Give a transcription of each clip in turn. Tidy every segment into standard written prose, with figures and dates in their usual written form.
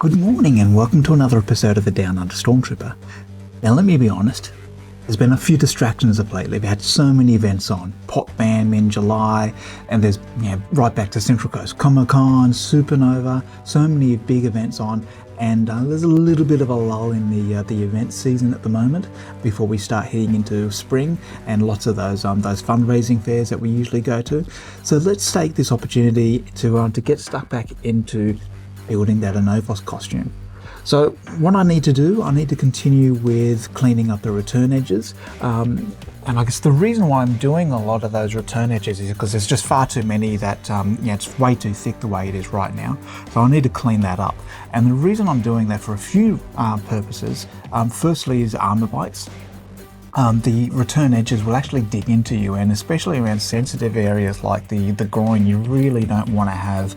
Good morning and welcome to another episode of the Down Under Stormtrooper. Now let me be honest, there's been a few distractions of lately. We've had so many events on. Pop Bam in July, and there's right back to Central Coast, Comic-Con, Supernova, so many big events on, and there's a little bit of a lull in the event season at the moment before we start heading into spring and lots of those fundraising fairs that we usually go to. So let's take this opportunity to get stuck back into building that Anovos costume. So what I need to do, I need to continue with cleaning up the return edges. And I guess the reason why I'm doing a lot of those return edges is because there's just far too many that, it's way too thick the way it is right now. So I need to clean that up. And the reason I'm doing that for a few purposes, firstly is armor bites. The return edges will actually dig into you, and especially around sensitive areas like the groin, you really don't want to have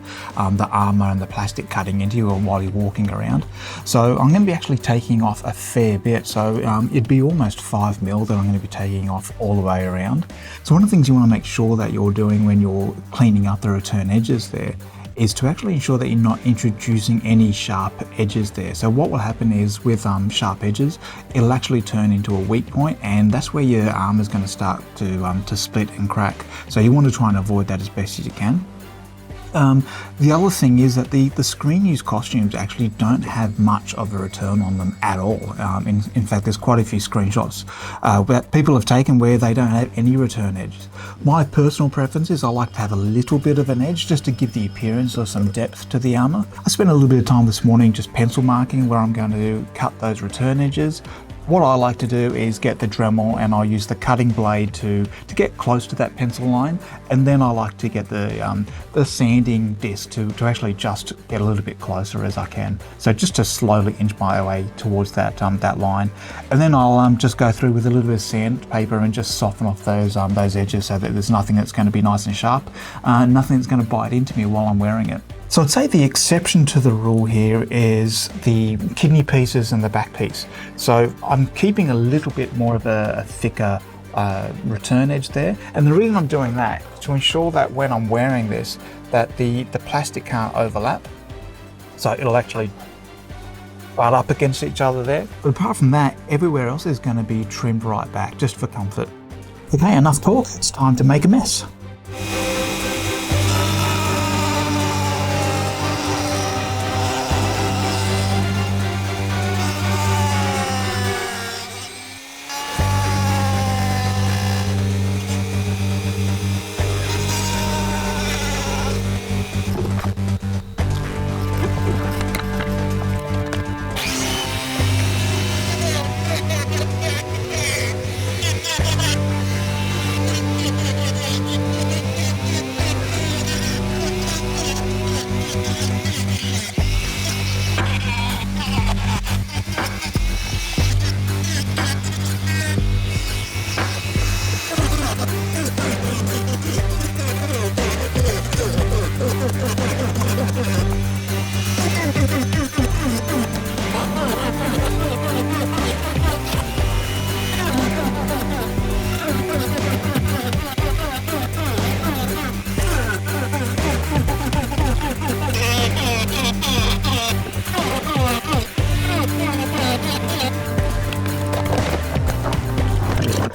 the armour and the plastic cutting into you while you're walking around. So I'm going to be actually taking off a fair bit, so it'd be almost 5mm that I'm going to be taking off all the way around. So one of the things you want to make sure that you're doing when you're cleaning up the return edges there is to actually ensure that you're not introducing any sharp edges there. So what will happen is with sharp edges, it'll actually turn into a weak point, and that's where your arm is going to start to split and crack. So you want to try and avoid that as best as you can. The other thing is that the screen use costumes actually don't have much of a return on them at all. In fact, there's quite a few screenshots that people have taken where they don't have any return edges. My personal preference is I like to have a little bit of an edge just to give the appearance of some depth to the armour. I spent a little bit of time this morning just pencil marking where I'm going to cut those return edges. What I like to do is get the Dremel and I'll use the cutting blade to get close to that pencil line, and then I like to get the sanding disc to actually just get a little bit closer as I can. So just to slowly inch my way towards that line, and then I'll just go through with a little bit of sandpaper and just soften off those edges so that there's nothing that's going to be nice and sharp, nothing that's going to bite into me while I'm wearing it. So I'd say the exception to the rule here is the kidney pieces and the back piece. So I'm keeping a little bit more of a thicker return edge there. And the reason I'm doing that is to ensure that when I'm wearing this, that the plastic can't overlap. So it'll actually butt up against each other there. But apart from that, everywhere else is going to be trimmed right back just for comfort. Okay, enough talk. It's time to make a mess.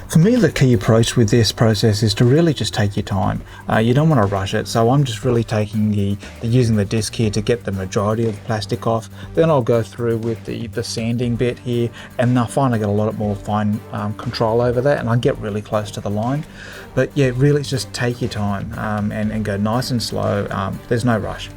For me, the key approach with this process is to really just take your time. You don't want to rush it, so I'm just really taking using the disc here to get the majority of the plastic off. Then I'll go through with the sanding bit here, and I find I get a lot more fine control over that, and I get really close to the line. But yeah, really just take your time and go nice and slow. There's no rush.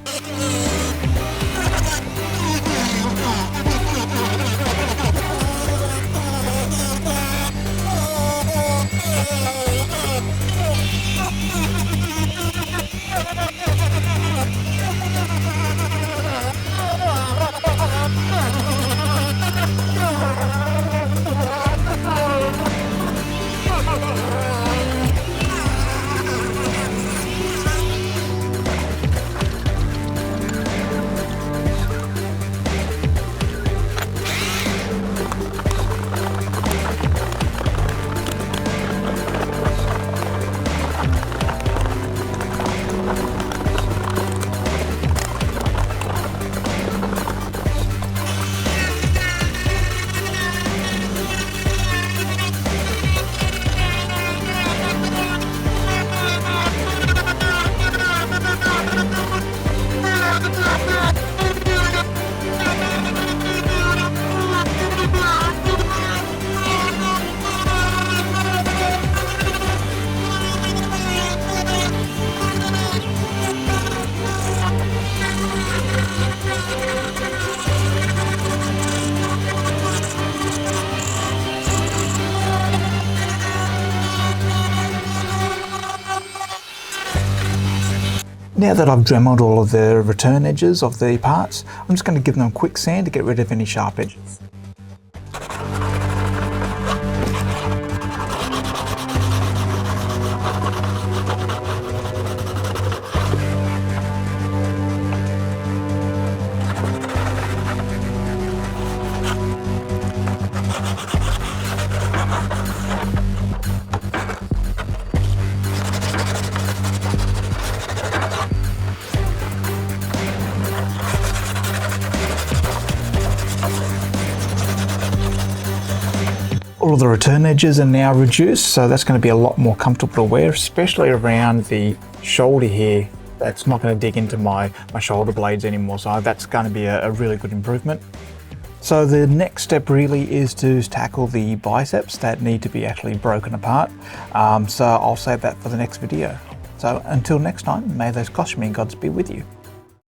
Now that I've dremeled all of the return edges of the parts, I'm just going to give them a quick sand to get rid of any sharp edges. All of the return edges are now reduced, so that's going to be a lot more comfortable to wear, especially around the shoulder here. That's not going to dig into my shoulder blades anymore, so that's going to be a really good improvement. So the next step really is to tackle the biceps that need to be actually broken apart. So I'll save that for the next video. So until next time, may those costuming gods be with you.